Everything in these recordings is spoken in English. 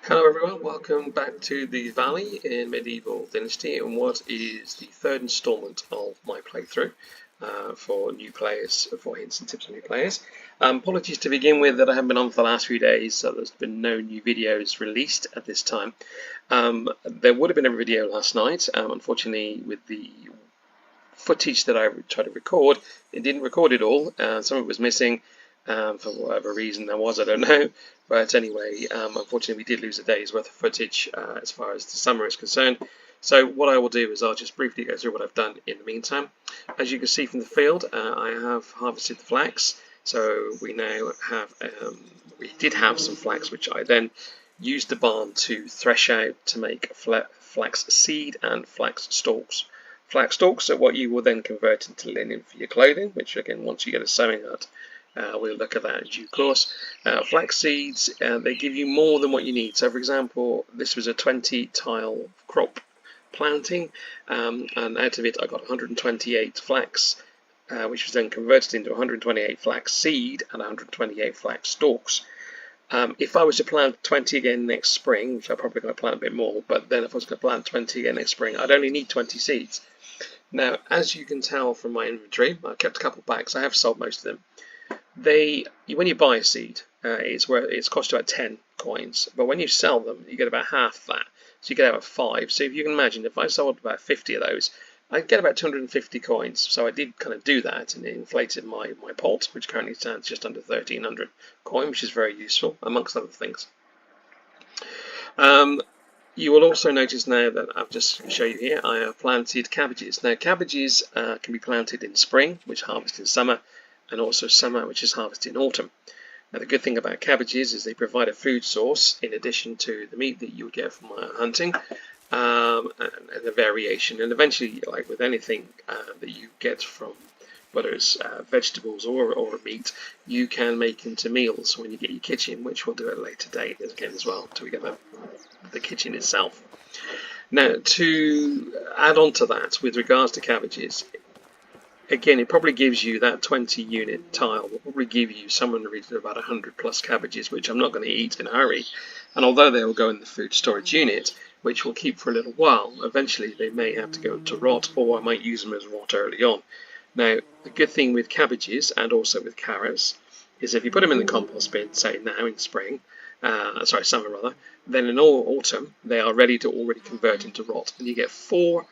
Hello everyone, welcome back to the Valley in Medieval Dynasty and what is the third installment of my playthrough for new players, for hints and tips for new players. Apologies to begin with that I haven't been on for the last few days, so there's been no new videos released at this time. There would have been a video last night, unfortunately with the footage that I tried to record, it didn't record it all, some of it was missing. For whatever reason there was, I don't know. But anyway, unfortunately we did lose a day's worth of footage as far as the summer is concerned. So what I will do is I'll just briefly go through what I've done in the meantime. As you can see from the field, I have harvested the flax. So we now have, we did have some flax which I then used the barn to thresh out to make flax seed and flax stalks. Flax stalks are what you will then convert into linen for your clothing, which again once you get a sewing hut, we'll look at that in due course. Flax seeds, they give you more than what you need. So for example, this was a 20 tile crop planting, and out of it I got 128 flax, which was then converted into 128 flax seed and 128 flax stalks. If I was to plant 20 again next spring, which I'm probably going to plant a bit more, but then if I was going to plant 20 again next spring, I'd only need 20 seeds. Now, as you can tell from my inventory, I kept a couple bags, I have sold most of them. When you buy a seed, it's cost you about 10 coins, but when you sell them, you get about half that, so you get about 5. So if you can imagine, if I sold about 50 of those, I'd get about 250 coins. So I did kind of do that, and it inflated my pot, which currently stands just under 1300 coin, which is very useful, amongst other things. You will also notice now that I've just show you here, I have planted cabbages. Now cabbages can be planted in spring, which harvest in summer, and also summer, which is harvested in autumn. Now the good thing about cabbages is they provide a food source in addition to the meat that you would get from hunting, and a variation. And eventually, like with anything that you get from whether it's vegetables or meat, you can make into meals when you get your kitchen, which we'll do at a later date again as well, until we get the kitchen itself. Now to add on to that, with regards to cabbages, again, it probably gives you that 20 unit tile will probably give you somewhere in the region of about 100 plus cabbages, which I'm not going to eat in a hurry. And although they will go in the food storage unit, which will keep for a little while, eventually they may have to go to rot, or I might use them as rot early on. Now, the good thing with cabbages and also with carrots is if you put them in the compost bin, say now in spring, summer rather, then in autumn they are ready to already convert into rot, and you get 4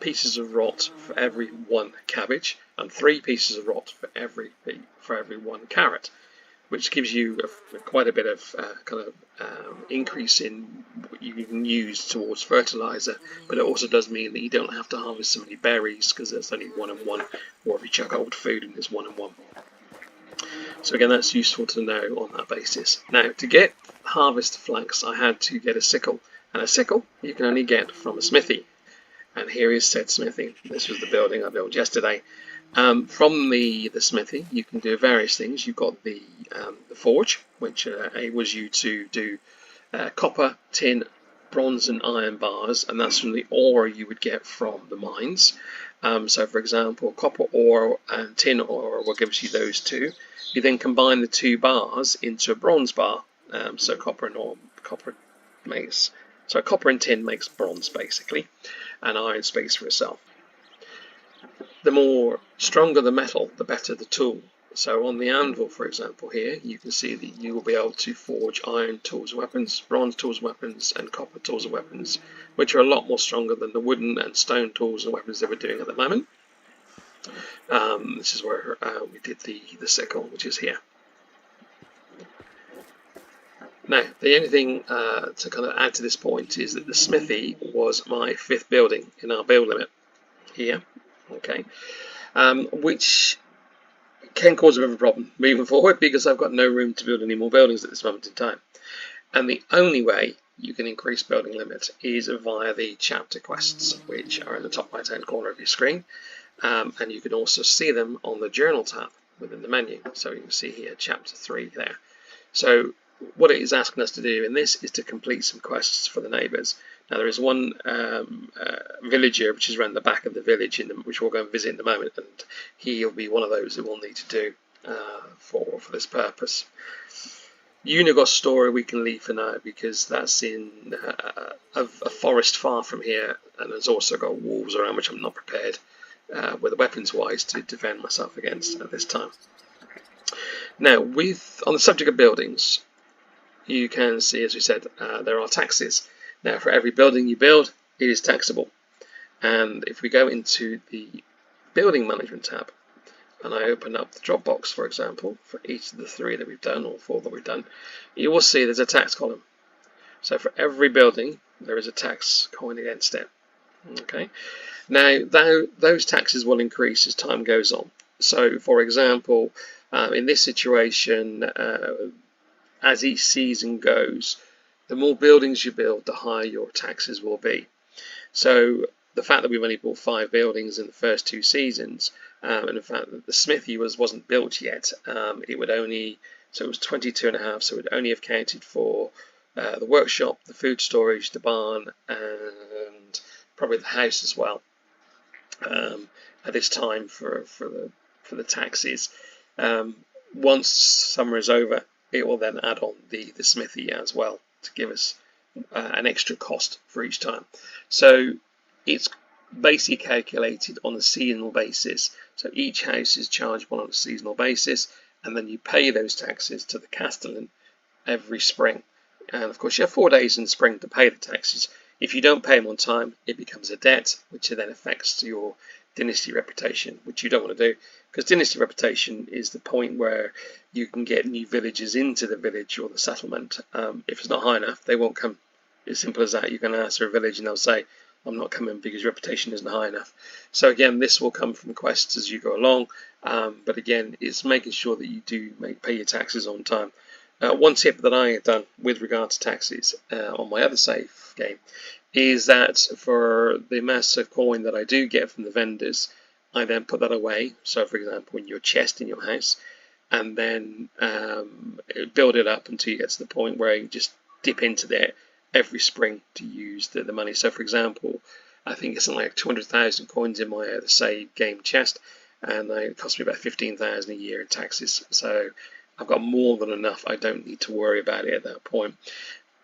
pieces of rot for every 1 cabbage and 3 pieces of rot for every 1 carrot, which gives you quite a bit of increase in what you can use towards fertilizer, but it also does mean that you don't have to harvest so many berries because there's only 1 and 1, or if you chuck old food and there's 1 and 1. So again, that's useful to know on that basis. Now, to harvest flax, I had to get a sickle, and a sickle you can only get from a smithy. And here is said smithy. This was the building I built yesterday. From the smithy, you can do various things. You've got the forge, which enables you to do copper, tin, bronze and iron bars, and that's from the ore you would get from the mines. So for example, copper ore and tin ore will give you those two. You then combine the 2 bars into a bronze bar. So copper and tin makes bronze basically, and iron speaks for itself. The more stronger the metal, the better the tool. So on the anvil, for example, here you can see that you will be able to forge iron tools and weapons, bronze tools and weapons, and copper tools and weapons, which are a lot more stronger than the wooden and stone tools and weapons that we're doing at the moment. This is where we did the sickle, which is here. Now, the only thing to kind of add to this point is that the smithy was my 5th building in our build limit here, okay, which can cause a bit of a problem moving forward because I've got no room to build any more buildings at this moment in time. And the only way you can increase building limit is via the chapter quests, which are in the top right hand corner of your screen, and you can also see them on the journal tab within the menu. So you can see here chapter 3 there. So what it is asking us to do in this is to complete some quests for the neighbours. Now there is one villager which is around the back of the village which we'll go and visit in a moment, and he'll be one of those that we'll need to do for this purpose. Gostovia we can leave for now because that's in a forest far from here, and there's also got wolves around which I'm not prepared with weapons wise to defend myself against at this time. Now, on the subject of buildings, you can see, as we said, there are taxes. Now, for every building you build, it is taxable. And if we go into the building management tab, and I open up the Dropbox, for example, for each of the 3 that we've done, or 4 that we've done, you will see there's a tax column. So for every building, there is a tax coin against it. Okay. Now, those taxes will increase as time goes on. So, for example, in this situation, as each season goes, the more buildings you build, the higher your taxes will be. So the fact that we've only built 5 buildings in the first 2 seasons, and the fact that the smithy wasn't built yet, it would only, so it was 22.5, so it would only have counted for the workshop, the food storage, the barn, and probably the house as well. At this time for the taxes, once summer is over, it will then add on the smithy as well to give us an extra cost for each time. So it's basically calculated on a seasonal basis. So each house is chargeable on a seasonal basis, and then you pay those taxes to the castellan every spring. And of course, you have 4 days in spring to pay the taxes. If you don't pay them on time, it becomes a debt, which then affects your dynasty reputation, which you don't want to do, because dynasty reputation is the point where you can get new villagers into the village or the settlement. If it's not high enough, they won't come. As simple as that. You can ask for a village and they'll say, I'm not coming because your reputation isn't high enough. So again, this will come from quests as you go along, but again, it's making sure that you do pay your taxes on time. One tip that I have done with regard to taxes on my other save game is that for the massive coin that I do get from the vendors, I then put that away. So for example, in your chest in your house, and then build it up until you get to the point where you just dip into there every spring to use the money. So for example, I think it's something like 200,000 coins in my save game chest, and it cost me about 15,000 a year in taxes. So I've got more than enough. I don't need to worry about it at that point.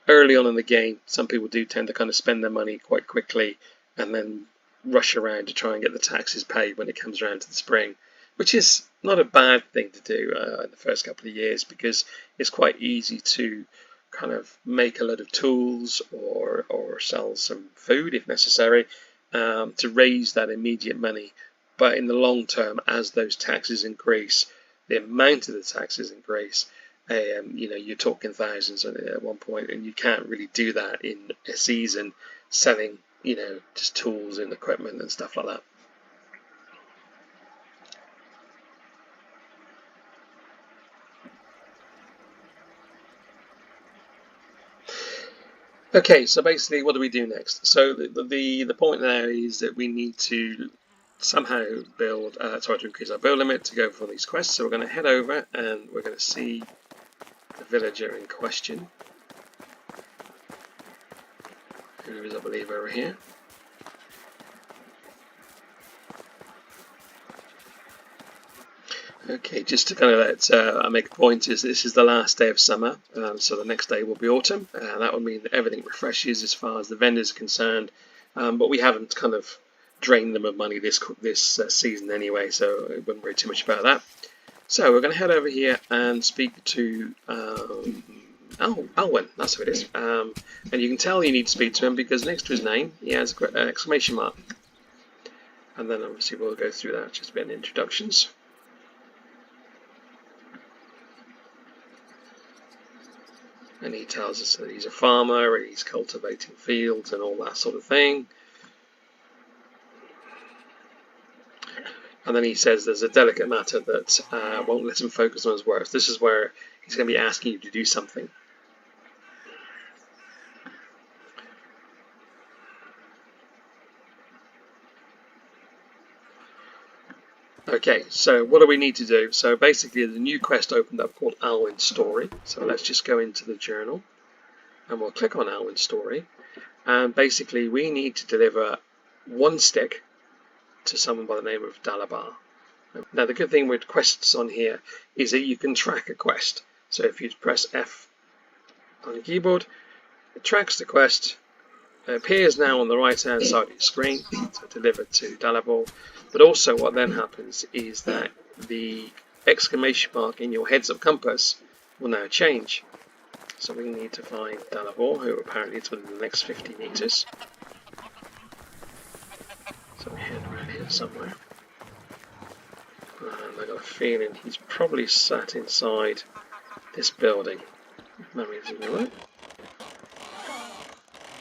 Early on in the game, some people do tend to kind of spend their money quite quickly and then rush around to try and get the taxes paid when it comes around to the spring, which is not a bad thing to do in the first couple of years, because it's quite easy to kind of make a lot of tools or sell some food if necessary to raise that immediate money. But in the long term, as those taxes increase, the amount of the taxes increase, you're talking thousands at one point, and you can't really do that in a season selling, just tools and equipment and stuff like that. Okay, so basically, what do we do next? So the point now is that we need to somehow to increase our build limit to go for these quests. So we're going to head over and we're going to see the villager in question, who is, I believe, over here. Okay, just to kind of let make a point, is this is the last day of summer, so the next day will be autumn. That would mean that everything refreshes as far as the vendors are concerned, but we haven't kind of drained them of money this season anyway, so I wouldn't worry too much about that. So we're going to head over here and speak to Alwyn, that's who it is, and you can tell you need to speak to him because next to his name he has an exclamation mark, and then obviously we'll go through that, just a bit of introductions. And he tells us that he's a farmer, and he's cultivating fields and all that sort of thing. And then he says there's a delicate matter that won't let him focus on his work. This is where he's going to be asking you to do something. Okay, so what do we need to do? So basically the new quest opened up called Alwyn's Story. So let's just go into the journal and we'll click on Alwyn's Story. And basically we need to deliver 1 stick to someone by the name of Dalabar. Now the good thing with quests on here is that you can track a quest. So if you press F on your keyboard. It tracks the quest. It appears now on the right hand side of your screen, so delivered to Dalibor. But also what then happens is that the exclamation mark in your heads up compass will now change. So we need to find Dalibor, who apparently is within the next 50 meters. So we head around here somewhere. And I got a feeling he's probably sat inside this building. If memory isn't right.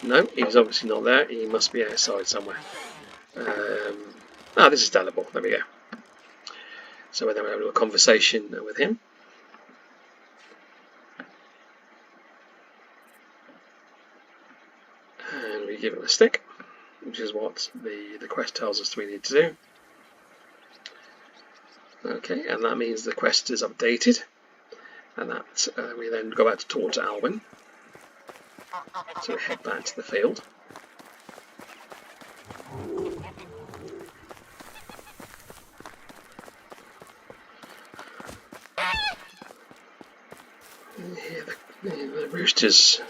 No, he's obviously not there. He must be outside somewhere. This is Dalibor. There we go. So we're then having a little conversation with him. And we give him a stick, which is what the quest tells us we need to do. Okay, and that means the quest is updated. And that we then go back to talk to Alwyn. So we head back to the field. The rooster's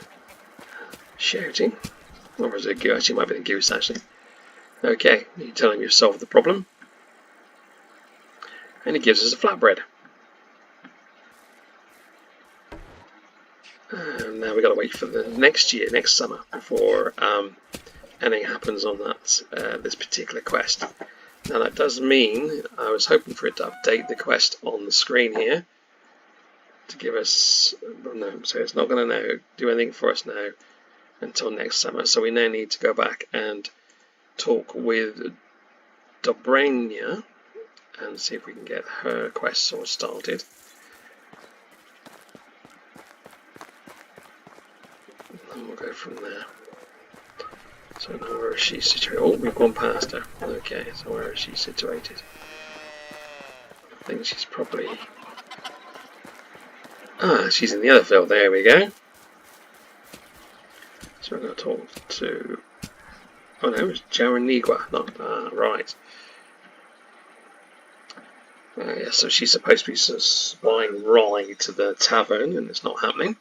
shouting. Or was it a goose? Actually, it might be the goose, actually. Okay, you tell him you've solved the problem. And he gives us a flatbread. And now we've got to wait for the next summer, before anything happens on that this particular quest. Now that does mean I was hoping for it to update the quest on the screen here to give us, no, so it's not going to now do anything for us now until next summer. So we now need to go back and talk with Dobrania and see if we can get her quest sort of started. And we'll go from there. So now where is she situated? Oh, we've gone past her. Okay, so where is she situated? I think she's probably... she's in the other field. There we go. So we're going to talk to... Oh no, it's Jaranigua. Not right. Yeah, so she's supposed to be supplying rye to the tavern, and it's not happening.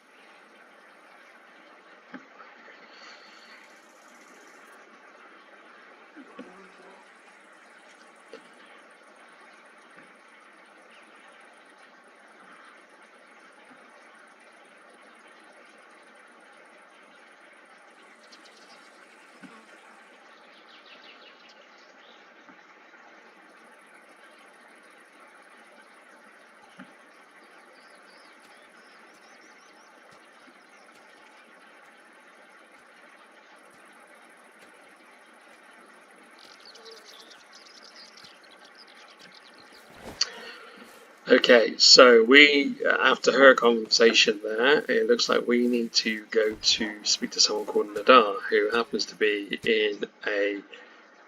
Okay, so we, after her conversation there, it looks like we need to go to speak to someone called Nadar, who happens to be in a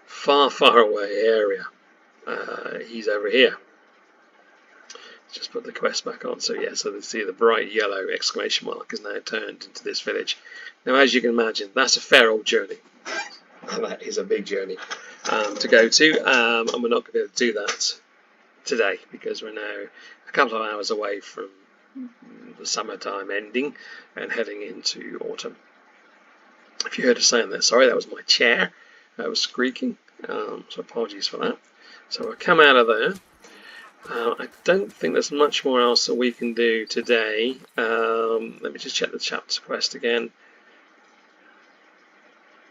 far, far away area. He's over here. Just put the quest back on. So yeah, so see the bright yellow exclamation mark is now turned into this village. Now, as you can imagine, that's a fair old journey. That is a big journey to go to, and we're not going to be able to do that today because we're now a couple of hours away from the summertime ending and heading into autumn. If you heard a sound there, sorry, that was my chair that was squeaking, so apologies for that. So we'll come out of there. I don't think there's much more else that we can do today. Let me just check the chapter quest again.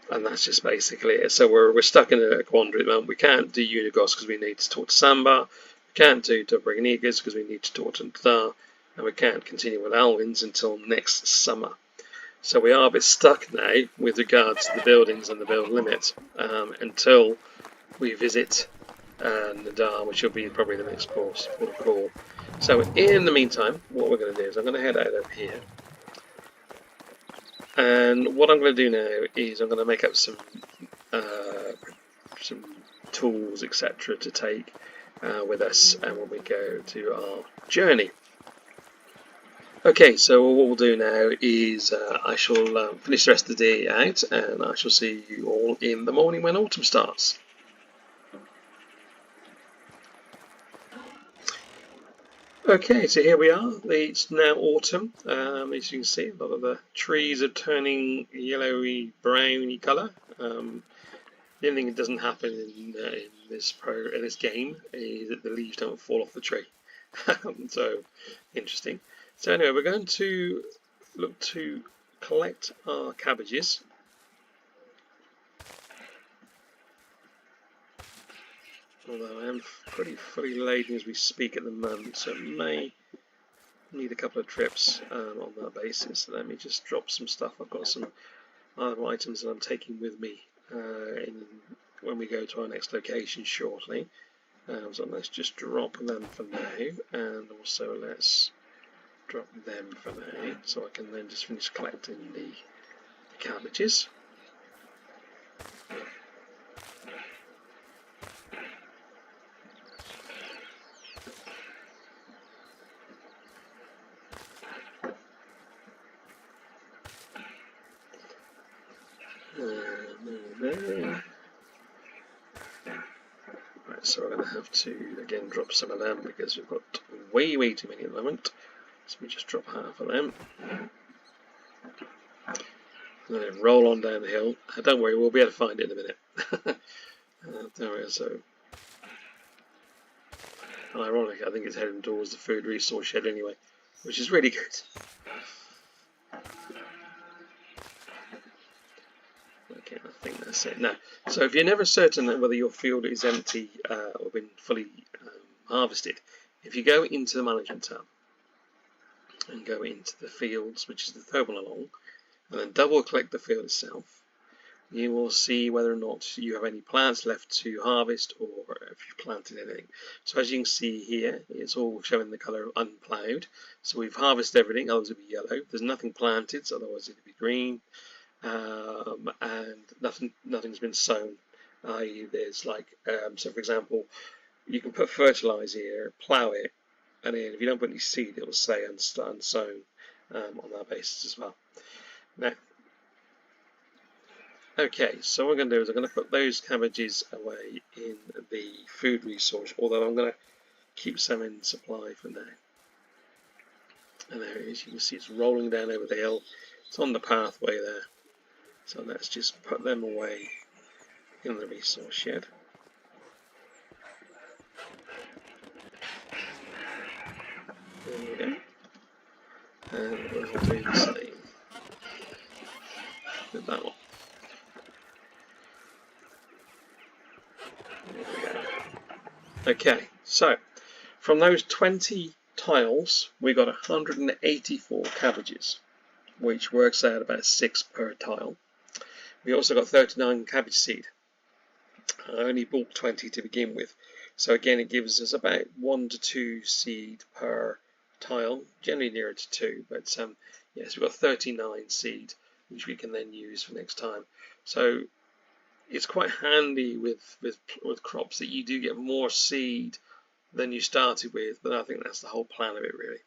And that's just basically it. So we're stuck in a quandary at the moment. We can't do Unigos because we need to talk to Samba. We can't do Dobranigas because we need to talk to Nadar. And we can't continue with Alwyn's until next summer. So we are a bit stuck now with regards to the buildings and the build limit until we visit Nadar, which will be probably the next port of call. So in the meantime, what we're going to do is I'm going to head out over here. And what I'm going to do now is I'm going to make up some tools, etc., to take with us and when we go to our journey. Okay, so what we'll do now is I shall finish the rest of the day out, and I shall see you all in the morning when autumn starts. Okay, so here we are. It's now autumn. As you can see, a lot of the trees are turning yellowy, browny colour. The only thing that doesn't happen in this game is that the leaves don't fall off the tree. So interesting. So anyway, we're going to look to collect our cabbages. Although I am pretty fully laden as we speak at the moment, so it may need a couple of trips on that basis. Let me just drop some stuff. I've got some other items that I'm taking with me when we go to our next location shortly. So let's just drop them for now, and also let's drop them for now, so I can then just finish collecting the cabbages. Right, so we're going to have to again drop some of them because we've got way too many at the moment. So we just drop half of them. And then roll on down the hill. Don't worry, we'll be able to find it in a minute. There we go. So, ironically, I think it's heading towards the food resource shed anyway, which is really good. Okay, I think that's it. Now, so if you're never certain whether your field is empty or been fully harvested, if you go into the management tab and go into the fields, which is the third one along, and then double click the field itself, you will see whether or not you have any plants left to harvest or if you've planted anything. So as you can see here, it's all showing the colour of unploughed. So we've harvested everything, otherwise it would be yellow. There's nothing planted, so otherwise it would be green. And nothing's been sown. There's like, so for example, you can put fertilizer here, plough it, and then if you don't put any seed, it will say unsown on that basis as well. Now, okay, so what I'm going to do is I'm going to put those cabbages away in the food resource, although I'm going to keep some in supply for now. And there it is, you can see it's rolling down over the hill. It's on the pathway there. So let's just put them away in the resource shed. There we go. And we'll do the same with that one. There we go. Okay, so from those 20 tiles, we got 184 cabbages, which works out about 6 per tile. We also got 39 cabbage seed. I only bought 20 to begin with, so again it gives us about 1 to 2 seed per tile, generally nearer to 2, but yes, we've got 39 seed which we can then use for next time. So it's quite handy with crops that you do get more seed than you started with, but I think that's the whole plan of it really.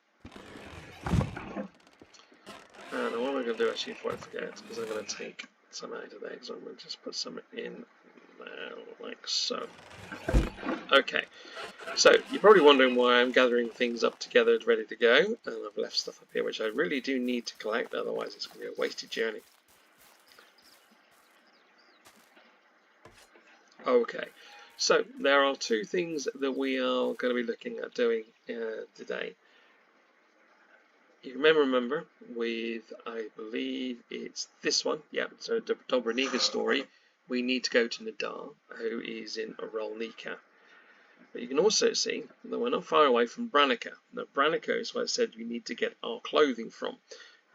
And what I'm going to do actually before I forget is I'm going to take some out of there, so I'm going to just put some in there like so. Okay, so you're probably wondering why I'm gathering things up together ready to go, and I've left stuff up here which I really do need to collect, otherwise it's going to be a wasted journey. Okay, so there are 2 things that we are going to be looking at doing today. You may remember with, I believe it's this one, yeah, so the Dobraniga story, we need to go to Nadar, who is in Rolnica. But you can also see that we're not far away from Branica. Now Branica is where I said we need to get our clothing from,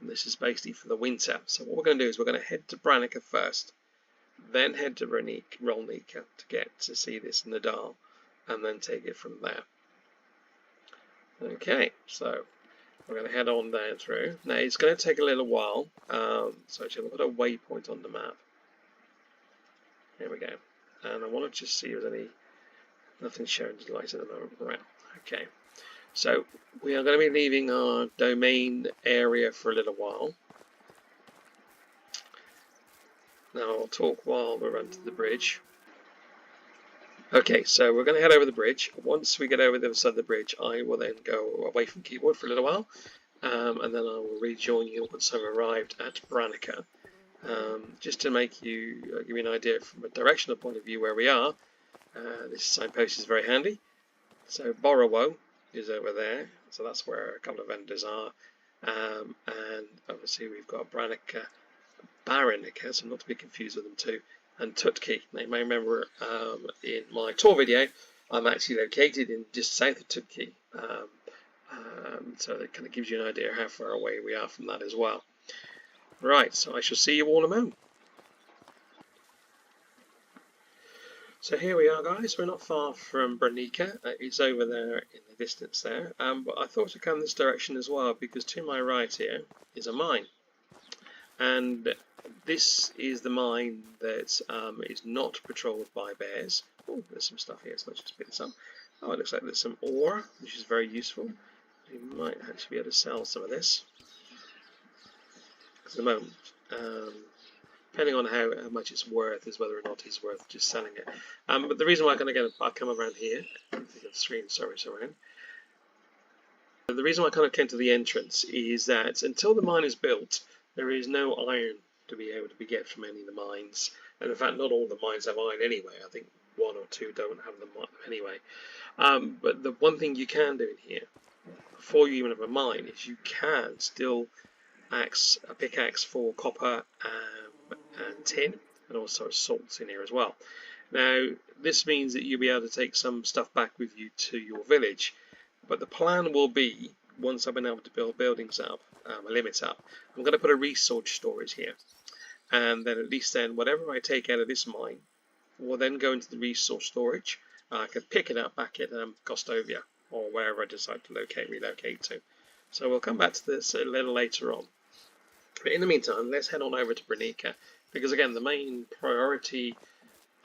and this is basically for the winter. So what we're going to do is we're going to head to Branica first, then head to Rolnica to get to see this Nadar, and then take it from there. Okay, so we're going to head on down through. Now it's going to take a little while, so actually we'll put a waypoint on the map. Here we go. And I want to just see if there's nothing showing the light at the moment. Right, okay. So we are going to be leaving our domain area for a little while. Now I'll talk while we're under the bridge. Okay, so we're going to head over the bridge. Once we get over the other side of the bridge, I will then go away from keyboard for a little while, and then I will rejoin you once I've arrived at Branica. Just to make you give you an idea from a directional point of view where we are, this signpost is very handy. So Borowo is over there, so that's where a couple of vendors are, and obviously we've got Branica, Baranica, so not to be confused with them too, and Tutki. Now you may remember in my tour video, I'm actually located in just south of Tutki, so that kind of gives you an idea how far away we are from that as well. Right, so I shall see you all in a moment. So here we are, guys. We're not far from Branica. It's over there in the distance there. But I thought to come this direction as well, because to my right here is a mine. And this is the mine that is not patrolled by bears. Oh, there's some stuff here, so let's just pick this up. Oh, it looks like there's some ore, which is very useful. We might actually be able to sell some of this. At the moment, depending on how much it's worth is whether or not he's worth just selling it. But the reason why I come around here, the screen, sorry, around. The reason why I kind of came to the entrance is that until the mine is built, there is no iron to be able to be get from any of the mines. And in fact, not all the mines have iron anyway. I think one or two don't have them anyway. But the one thing you can do in here, before you even have a mine, is you can still a pickaxe for copper and tin, and also salts in here as well. Now this means that you'll be able to take some stuff back with you to your village, but the plan will be, once I've been able to build buildings up, a limit up, I'm going to put a resource storage here, and then at least then whatever I take out of this mine will then go into the resource storage. I can pick it up back at Gostovia or wherever I decide to relocate to. So we'll come back to this a little later on. But in the meantime, let's head on over to Branica, because again, the main priority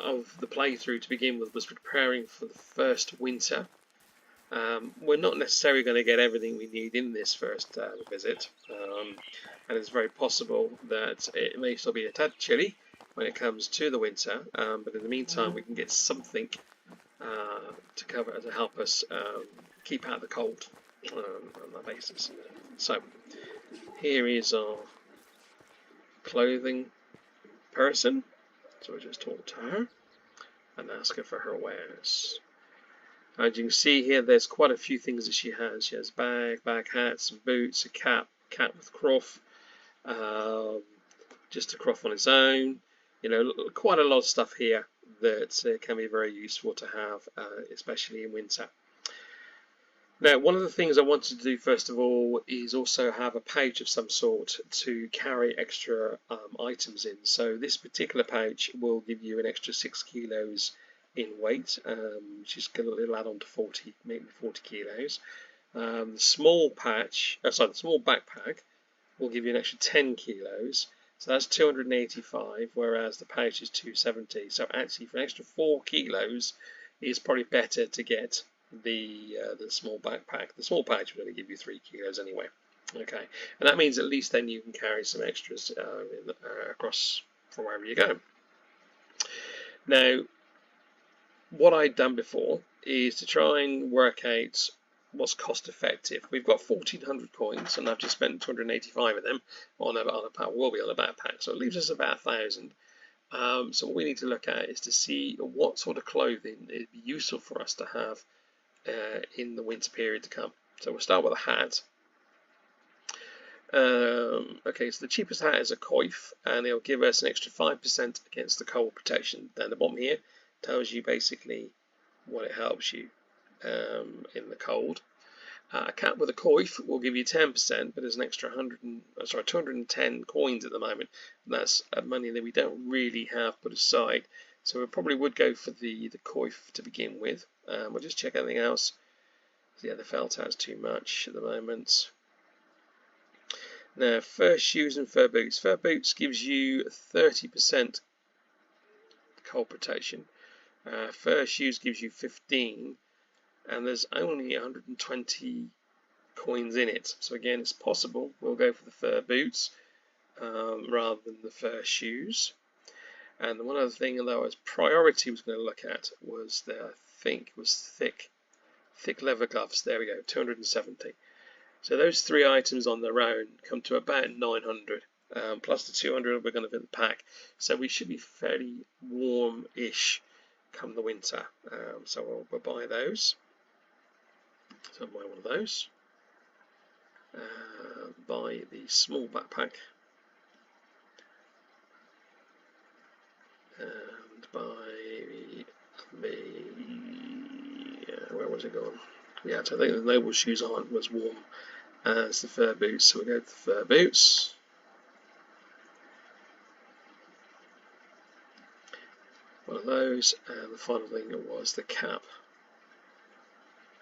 of the playthrough to begin with was preparing for the first winter. We're not necessarily going to get everything we need in this first visit, and it's very possible that it may still be a tad chilly when it comes to the winter, but in the meantime we can get something to help us keep out the cold on that basis. So here is our clothing person, so I just talk to her and ask her for her wares. As you can see here, there's quite a few things that she has. She has bag hat, some boots, a cap with cloth, just a cloth on its own. You know, quite a lot of stuff here that can be very useful to have, especially in winter. Now, one of the things I wanted to do first of all is also have a pouch of some sort to carry extra items in. So this particular pouch will give you an extra 6 kilos in weight, which is going to add on to maybe 40 kilos. The small backpack will give you an extra 10 kilos. So that's 285, whereas the pouch is 270. So actually, for an extra 4 kilos, it's probably better to get the small backpack. The small pouch will only give you 3 kilos anyway. Okay, and that means at least then you can carry some extras across from wherever you go. Now, what I'd done before is to try and work out what's cost effective. We've got 1,400 coins, and I've just spent 285 of them on a backpack, so it leaves us about 1,000. So what we need to look at is to see what sort of clothing it'd be useful for us to have in the winter period to come. So we'll start with a hat. Okay, so the cheapest hat is a coif, and it'll give us an extra 5% against the cold protection. Down the bottom here tells you basically what it helps you in the cold. A cap with a coif will give you 10%, but there's an extra 210 coins at the moment, and that's money that we don't really have put aside. So we probably would go for the coif to begin with. We'll just check anything else. Yeah, the felt has too much at the moment. Now, fur shoes and fur boots. Fur boots gives you 30% cold protection. Fur shoes gives you 15, and there's only 120 coins in it. So again, it's possible we'll go for the fur boots rather than the fur shoes. And one other thing that I was priority was going to look at was I think it was thick leather gloves. There we go, 270. So those 3 items on their own come to about 900, plus the 200 we're going to fit the pack. So we should be fairly warm-ish come the winter. So we'll buy those. So I'll buy one of those. Buy the small backpack. And buy where was it gone? Yeah, so I think the noble shoes aren't as warm as the fur boots, so we go to the fur boots. One of those, and the final thing was the cap.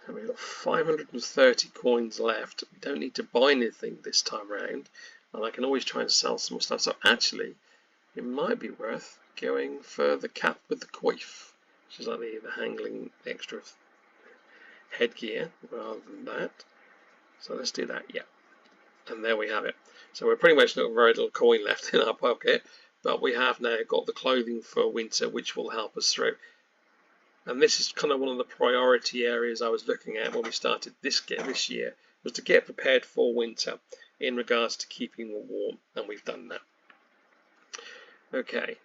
And we've got 530 coins left. We don't need to buy anything this time round, and I can always try and sell some more stuff. So actually, it might be worth going for the cap with the coif, which is like the handling extra headgear rather than that. So let's do that, yeah. And there we have it. So we're pretty much got very little coin left in our pocket, but we have now got the clothing for winter, which will help us through. And this is kind of one of the priority areas I was looking at when we started this year, was to get prepared for winter in regards to keeping warm, and we've done that. Okay,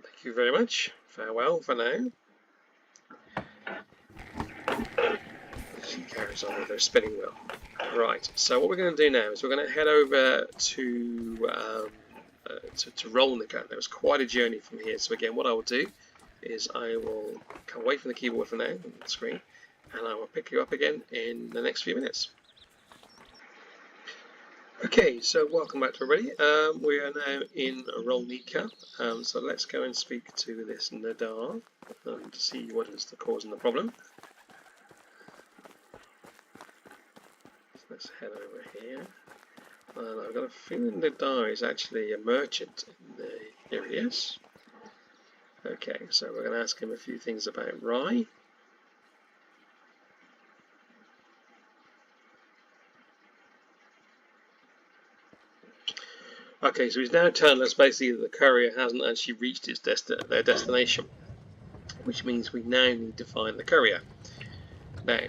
thank you very much. Farewell for now. She carries on with her spinning wheel. Right, so what we're going to do now is we're going to head over to Rolnica. It was quite a journey from here, so again what I will do is I will come away from the keyboard for now on the screen, and I will pick you up again in the next few minutes. Okay, so welcome back to everybody. We are now in Rolnica, so let's go and speak to this Nadar to see what is the cause and the problem. So let's head over here. And I've got a feeling Nadar is actually a merchant. Here he is. Okay, so we're going to ask him a few things about rye. Okay, so he's now telling us basically that the courier hasn't actually reached their destination, which means we now need to find the courier. Now,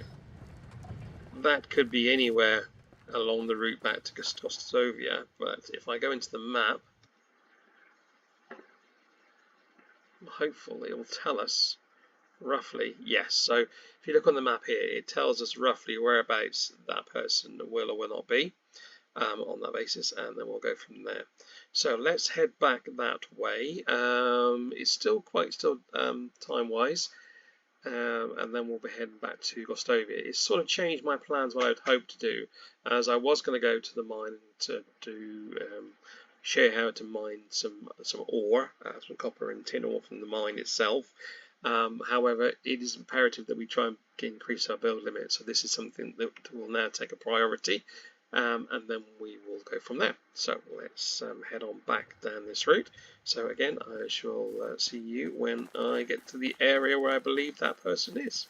that could be anywhere along the route back to Gostovia, but if I go into the map, hopefully it will tell us roughly, yes. So if you look on the map here, it tells us roughly whereabouts that person will or will not be on that basis, and then we'll go from there. So let's head back that way. It's still time-wise, and then we'll be heading back to Gostovia. It's sort of changed my plans what I'd hoped to do, as I was going to go to the mine to do show how to mine some ore, some copper and tin ore from the mine itself. However, it is imperative that we try and increase our build limit, so this is something that will now take a priority, and then we will go from there. So let's head on back down this route. So again, I shall see you when I get to the area where I believe that person is.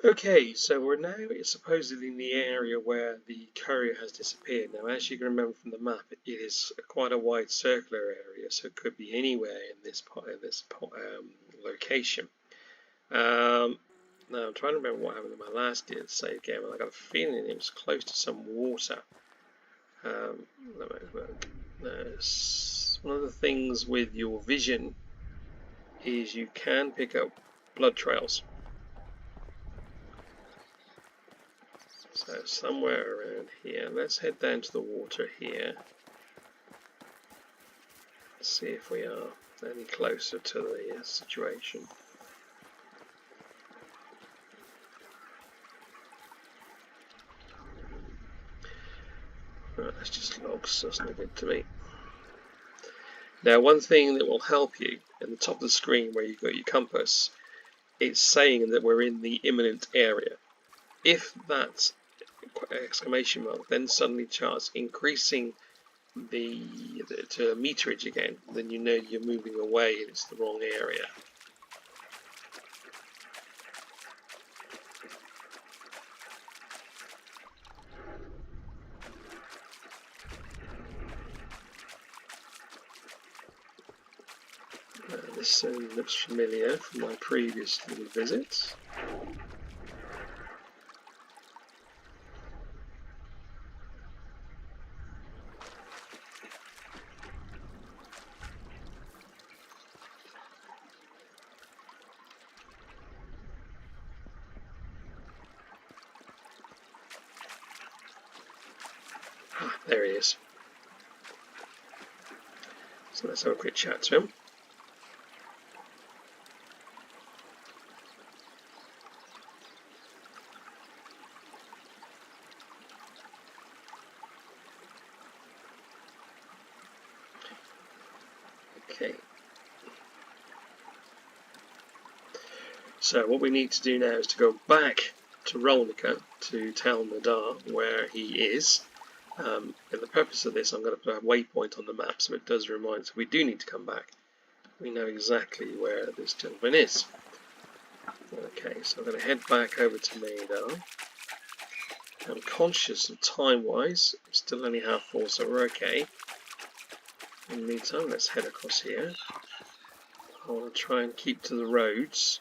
Okay, so we're now supposedly in the area where the courier has disappeared. Now, as you can remember from the map, it is quite a wide circular area, so it could be anywhere in this location. Now, I'm trying to remember what happened in my last save game, and I got a feeling it was close to some water. One of the things with your vision is you can pick up blood trails. So somewhere around here, let's head down to the water here. See if we are any closer to the situation. Right, let's just log, so that's no good to me. Now, one thing that will help you, in the top of the screen where you've got your compass, it's saying that we're in the imminent area. If that exclamation mark then suddenly starts increasing to meterage again, then you know you're moving away and it's the wrong area. This certainly looks familiar from my previous little visit. There he is. So let's have a quick chat to him. Okay. So what we need to do now is to go back to Rolnica to tell Nadar where he is. And the purpose of this, I'm going to put a waypoint on the map so it does remind us we do need to come back. We know exactly where this gentleman is. Okay, so I'm going to head back over to Nadar. I'm conscious of time-wise, it's still only 4:30, so we're okay. In the meantime, let's head across here. I want to try and keep to the roads,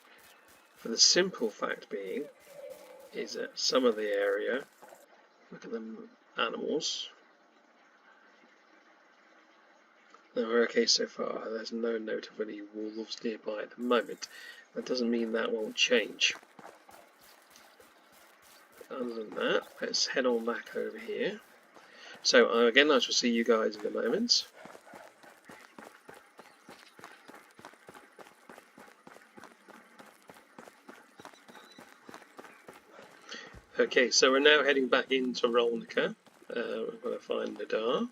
for the simple fact being is that some of the area, look at the animals. No, we're okay so far. There's no note of any wolves nearby at the moment. That doesn't mean that won't change. Other than that, let's head on back over here. So again, I shall see you guys in a moment. Okay, so we're now heading back into Rolnica. We're going to find Nadar.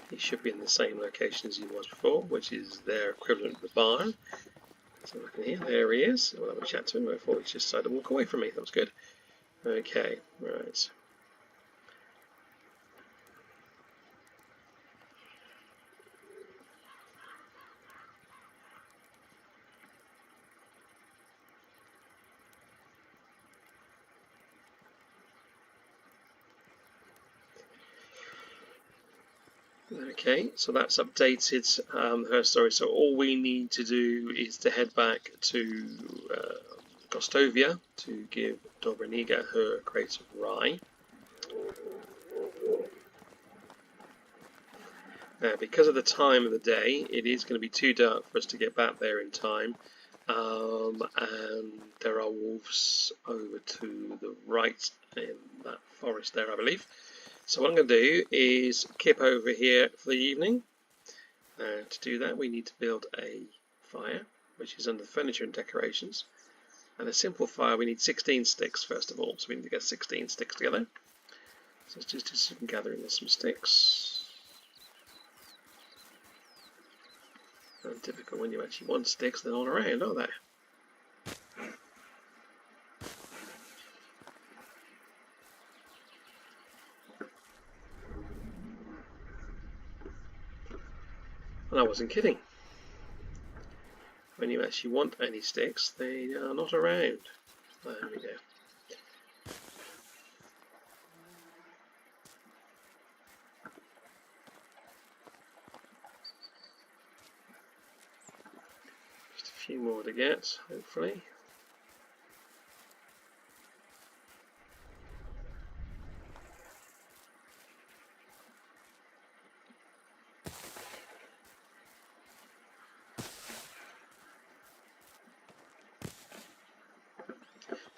He should be in the same location as he was before, which is their equivalent of the barn. So look in here, there he is. We'll have a chat to him before he just decided to walk away from me. That was good. Okay, right. Okay, so that's updated her story. So all we need to do is to head back to Gostovia to give Dobraniga her crate of rye. Now, because of the time of the day, it is going to be too dark for us to get back there in time. And there are wolves over to the right in that forest there, I believe. So what I'm going to do is kip over here for the evening. To do that, we need to build a fire, which is under furniture and decorations. And a simple fire, we need 16 sticks first of all, so we need to get 16 sticks together. So let's just do some gathering of some sticks. And typical when you actually want sticks, they're all around, aren't they? And I wasn't kidding. When you actually want any sticks, they are not around. There we go. Just a few more to get, hopefully.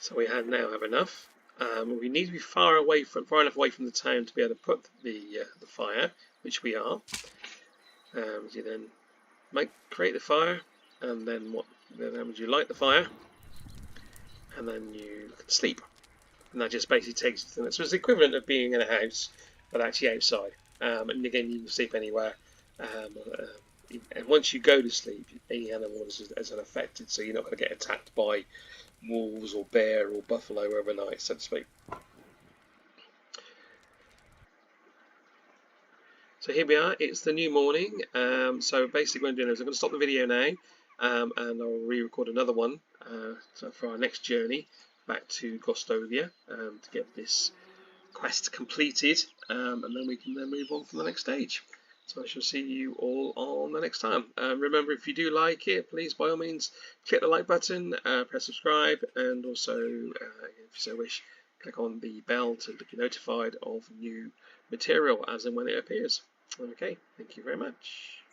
So we now have enough. We need to be far enough away from the town to be able to put the fire, which we are. You then create the fire, and then would you light the fire, and then you can sleep. And that just basically takes you to the, so it's the equivalent of being in a house, but actually outside. And again, you can sleep anywhere. And once you go to sleep, any animal is unaffected, so you're not going to get attacked by wolves or bear or buffalo overnight, so to speak. So here we are, it's the new morning. So basically what I'm doing is I'm going to stop the video now, and I'll re-record another one for our next journey back to Gostovia to get this quest completed, and then we can move on from the next stage. So I shall see you all on the next time. Remember, if you do like it, please by all means click the like button, press subscribe, and also, if you so wish, click on the bell to be notified of new material as and when it appears. Okay, thank you very much.